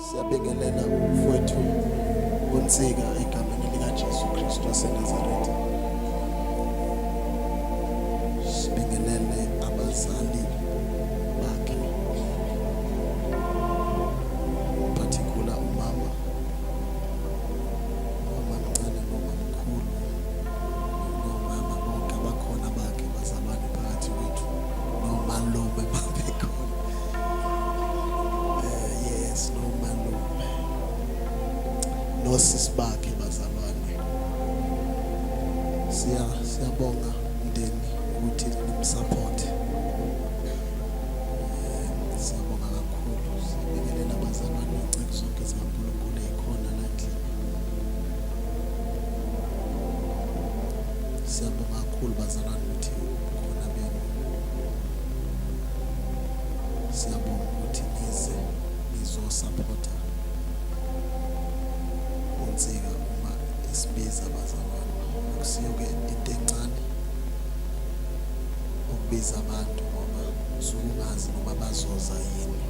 Siyabingelela umfowethu uNsika egameni lika Jesu Kristu waseNazaretha. Sibingelele abazali bakhe, particular umama omncane nomkhulu, nomama bonke abakhona bakhe bazalwane phakathi kwethu, nomalume babekhona. Yes, nomalume nosisi bakhe bazalwane. Siyabonga umndeni ukuthi nimsupport. Siyabonga kakhulu. Sibingelela abazalwane inceke zonke zikaNkulunkulu ezikhona la endlini. Siyabonga kakhulu bazalwane ukuthi khona benu. Siyabonga ukuthi nizosupporta uNsika uma isibiza bazalwane. Akusiyo-ke into encane ukubiza abantu ngoba usukungazi noma bazoza yini.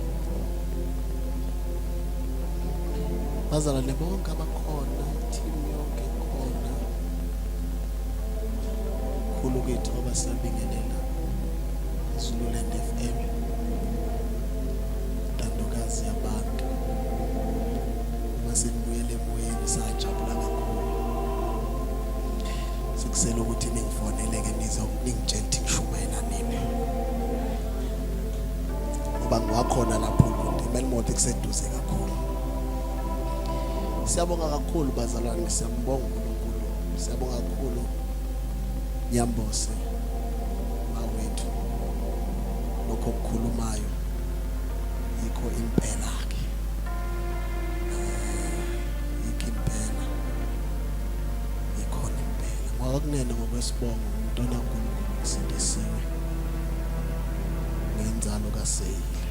Bazalwane bonke abakhona, team yonke khona, khulu kwethu ngoba siyabingelela Zululand FM, intandokazi yabantu. Uma senibuyele emoyeni sajabula kakhulu. Sikusela ukuthi ningifoneleke ningitshela ukuthi ngishumayela nini, ngoba ngiwakhona lapho umuntu eMelmoti kuseduze kakhulu. Siyabonga kakhulu bazalwane, siyambonga uNkulunkulu. Siyabonga kakhulu Nyambose mawethu, lokho okukhulumayo yikho impela ke. Yikho impela, yikhona impela. Ngokunene ngokwesibongo umntwana kaNkulunkulu usindisiwe ngenzalo kaSeyili.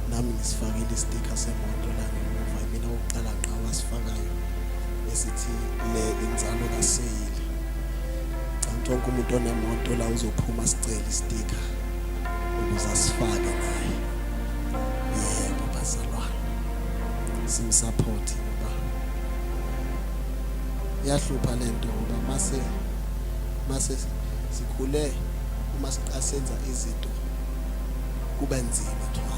Nami ngisifakile istika semoto la ngemuva, mina oqala ngqa wasifakayo esithi le inzalo kaSeyili. Canto wonke umuntu onemoto la uzophuma sicela istika ukuze asifake naye. Yebo bazalwane, simsupport ngoba yahlupha lento, ngoba mase sikhule uma siqasenza izinto kube nzima thwala.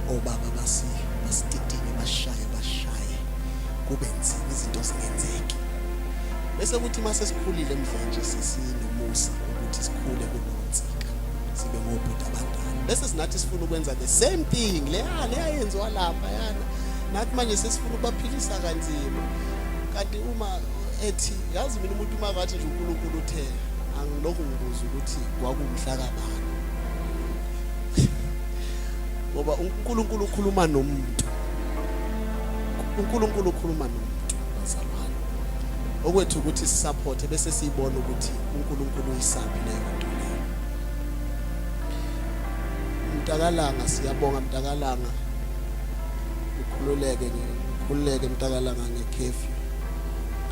Obaba basititile bashaye kube nzima, izinto zingenzeki. Bese kuthi mase sikhulile mhlanje sesinomusa ukuthi sikhule kunoNsika, sibe ngobhuti abadala. Bese sinathi sifuna ukwenza the same thing le ayenziwa lapha yana. Nathi manje sesifuna ukubaphilisa kanzima. Kanti uma ethi yazi mina umuntu uma ngathi nje uNkulunkulu uthe, angilokhu ngibuza ukuthi kwakumhlaka bani. Ngoba uNkulunkulu ukhuluma nomuntu. uNkulunkulu ukhuluma nomuntu bazalwane. Okwethu ukuthi sisupport bese siyibona ukuthi uNkulunkulu uyisaphi leyo nto leyo. Mntakalanga siyabonga Mntakalanga. Ukhululeke Mntakalanga ngekhefu.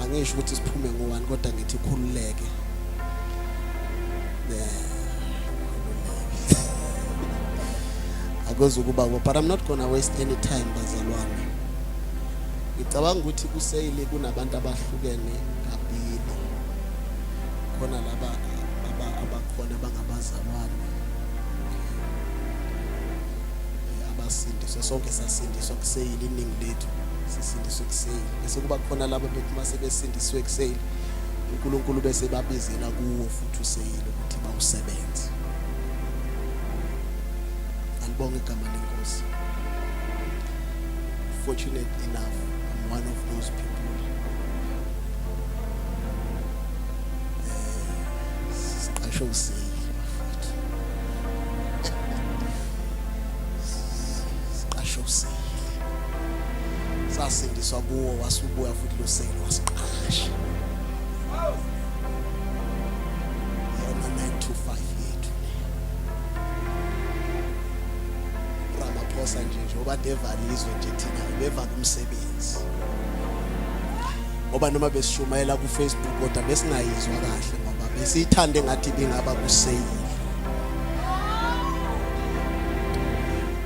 Angisho ukuthi siphume ngo1 kodwa ngithi khululeke. Akuzukuba but I'm not gonna waste any time bazalwane. Ngicabanga ukuthi kuSeyili kunabantu abahlukene kabili. Khona laba abakhona bangabazalwane. Abasindiswe, sonke sasindiswa kuSeyili, iningi lethu sisindiswe kuSeyili. Bese kuba khona laba bethu mase besindiswe kuSeyili, uNkulunkulu bese babizela kuwo futhi uSeyili ukuthi bawusebenze. Alibonge igama lenkosi. Fortunate enough, I'm one of those people. Siqashe uSeyili bafethu. Siqashe uSeyili. Sasindiswa kuwo, wasubuya futhi lo Seyili wasiqasha. Yona 925 yethu. Ramaphosa nje obade evalizwe nje thina bevala umsebenzi. ngoba noma besishumayela ku Facebook kodwa besingayizwa kahle ngoba besithande ngathi bengaba kuseyili.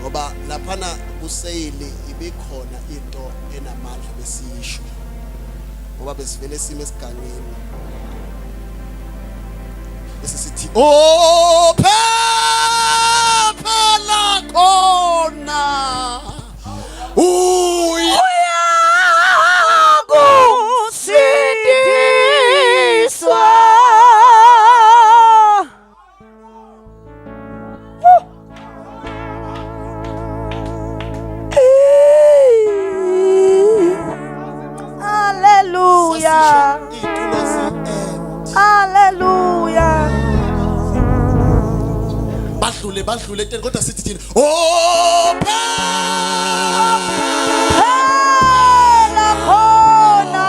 Ngoba laphana kuseyili ibikhona into enamandla besisho. Ngoba besivele sime esigangeni. Bese sithi oh phepha la khona. Badlule tena kodwa sithi thina oh phela khona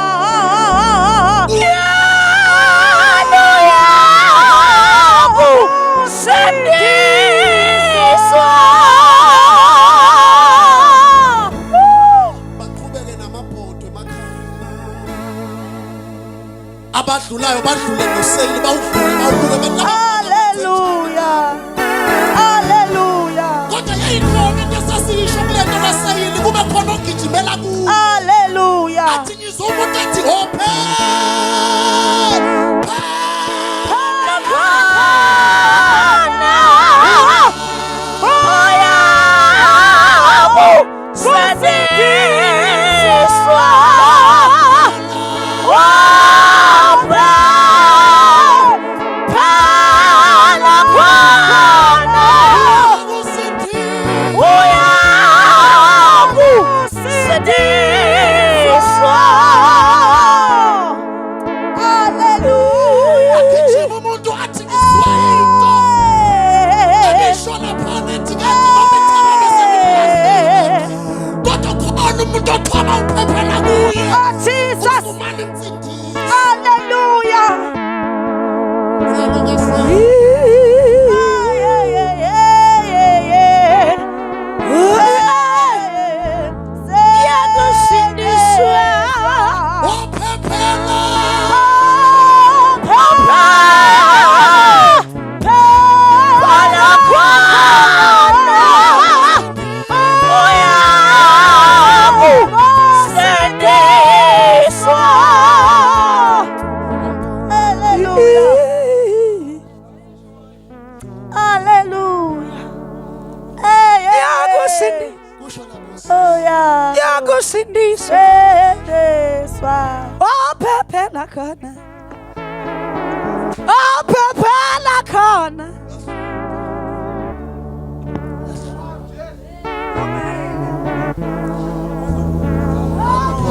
yabo sendiswa baqhubeke namabhodwe emakhaya abadlulayo badlule noseyili bawudlule bawubuke bela hallelujah. Hallelujah. Athi ngizomuntu ethi hope.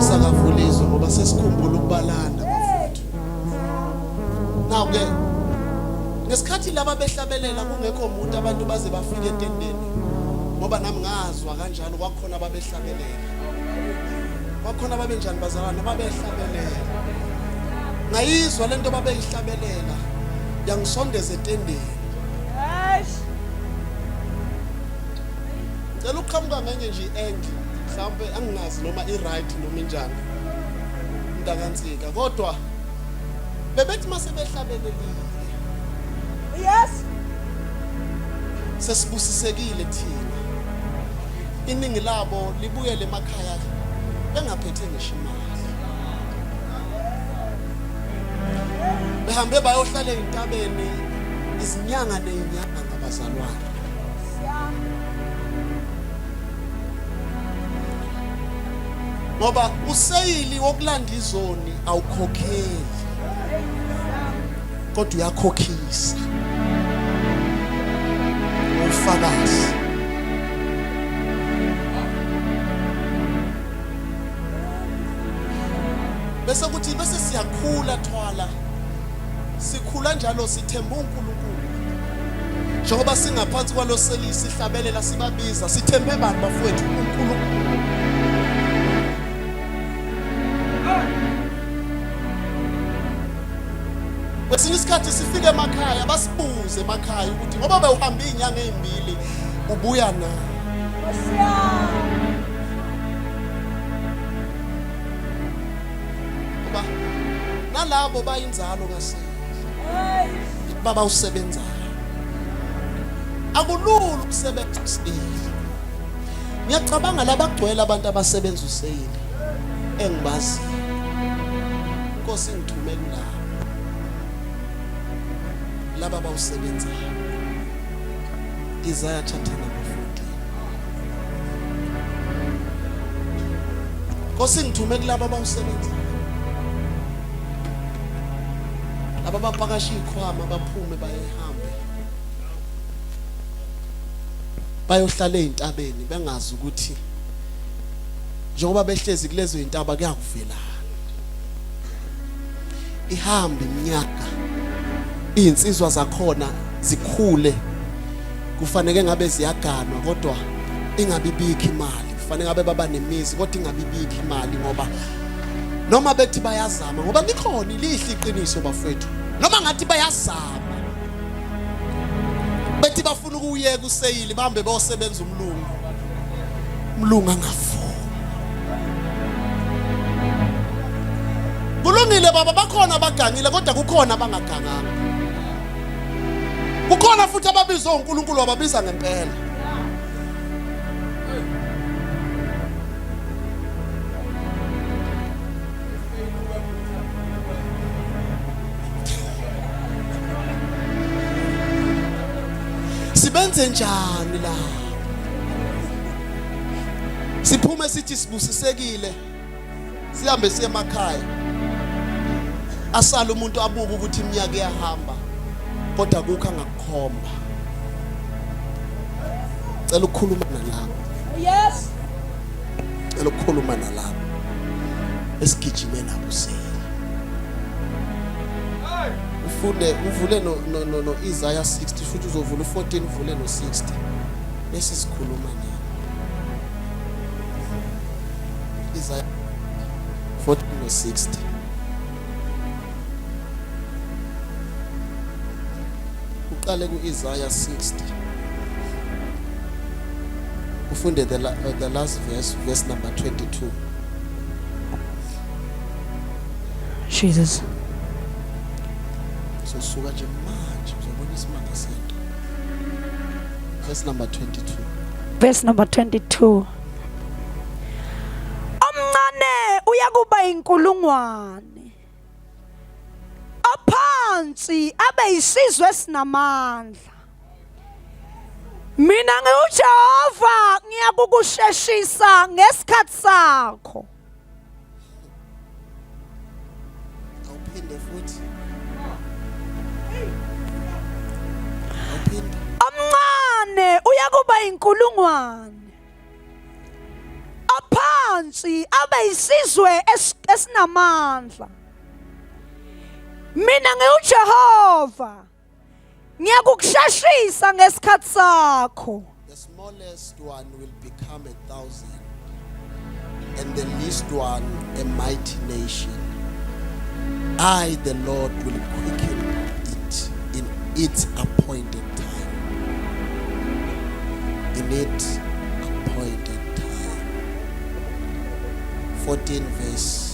Sakavulizwe ngoba sesikhumbula ukubalanda bafowethu. Now ke ngesikhathi laba behlabelela kungekho umuntu abantu baze bafike entendeni ngoba nami ngazwa kanjalo kwakhona ababehlabelela. Kwakhona babenjani bazalwane babehlabelela. Ngayizwa lento babeyihlabelela yangisondeza entendeni. Ngicela ukuqhamuka ngenye nje angle mhlawumbe angingazi noma i-right noma injani umntakansika kodwa bebethi mase behlabelelile yes sesibusisekile thina iningi labo libuyele emakhaya bengaphethe ngisho imali behambe bayohlala entabeni izinyanga nezinyanga ngabazalwane ngoba useyili wokulanda izoni awukhokheli kodwa uyakhokhisa ufakazi bese kuthi bese siyakhula thwala sikhula njalo sithemba uNkulunkulu njengoba singaphansi kwalo seli sihlabelela sibabiza sithembe abantu bafowethu uNkulunkulu kwesinye isikhathi sifike emakhaya basibuze emakhaya ukuthi ngoba bewuhamba izinyanga ezimbili ubuya na ngoba nalabo bayinzalo kaSeyili baba usebenzayo. Akulula ukusebenza uSeyili. Ngiyacabanga labagcwele abantu abasebenza uSeyili engibazi. Inkosi ngithume kulabo laba bawusebenzayo. Isaiah chapter number 14. Inkosi ngithume kulabo bawusebenzayo. Laba bapakasha ikhwama baphume bayehambe. Bayohlala ezintabeni bengazi ukuthi njengoba behlezi kulezo izintaba kuyakuvela. Ihambe iminyaka izinsizwa zakhona zikhule. Kufanele ngabe ziyaganwa kodwa ingabibikho imali. Kufanele ngabe baba nemizi kodwa ingabibikho imali ngoba noma bethi bayazama ngoba likhona ilihle iqiniso bafowethu. Noma ngathi bayazama bethi bafuna ukuyeka uSeyili bahambe bayosebenza umlungu angafuni. Kulungile baba bakhona abagangile kodwa kukhona abangaganganga. Kukhona futhi ababizwa uNkulunkulu ababiza ngempela. Sibenze njani la? Siphume sithi sibusisekile. Sihambe siye emakhaya. Asala umuntu abuka ukuthi iminyaka iyahamba kodwa kukho angakukhomba. Cela ukukhuluma nalabo. Yes. Cela ukukhuluma nalabo. Esigijime nabo uSeyili. Uvule no Isaiah 60 futhi uzovula u14 uvule no 60. Bese sikhuluma naye. Isaiah 14 no 60. Uqale ku Isaiah 60. Ufunde the last verse number 22. Jesus. So suka nje manje uzobona isimanga sento. Verse number 22. Verse number 22. Omncane uyakuba inkulungwane. Aphansi abe isizwe esinamandla. Mina ngiuJehova ngiyakukusheshisa ngesikhathi sakho. Awuphinde futhi. Omncane uyakuba inkulungwane. Aphansi abe isizwe esinamandla. Mina ngiuJehova ngiyakukusheshisa ngesikhathi sakho. The smallest one will become 1,000 and the least one a mighty nation. I the Lord will quicken it in its appointed time. In its appointed time. 14 verse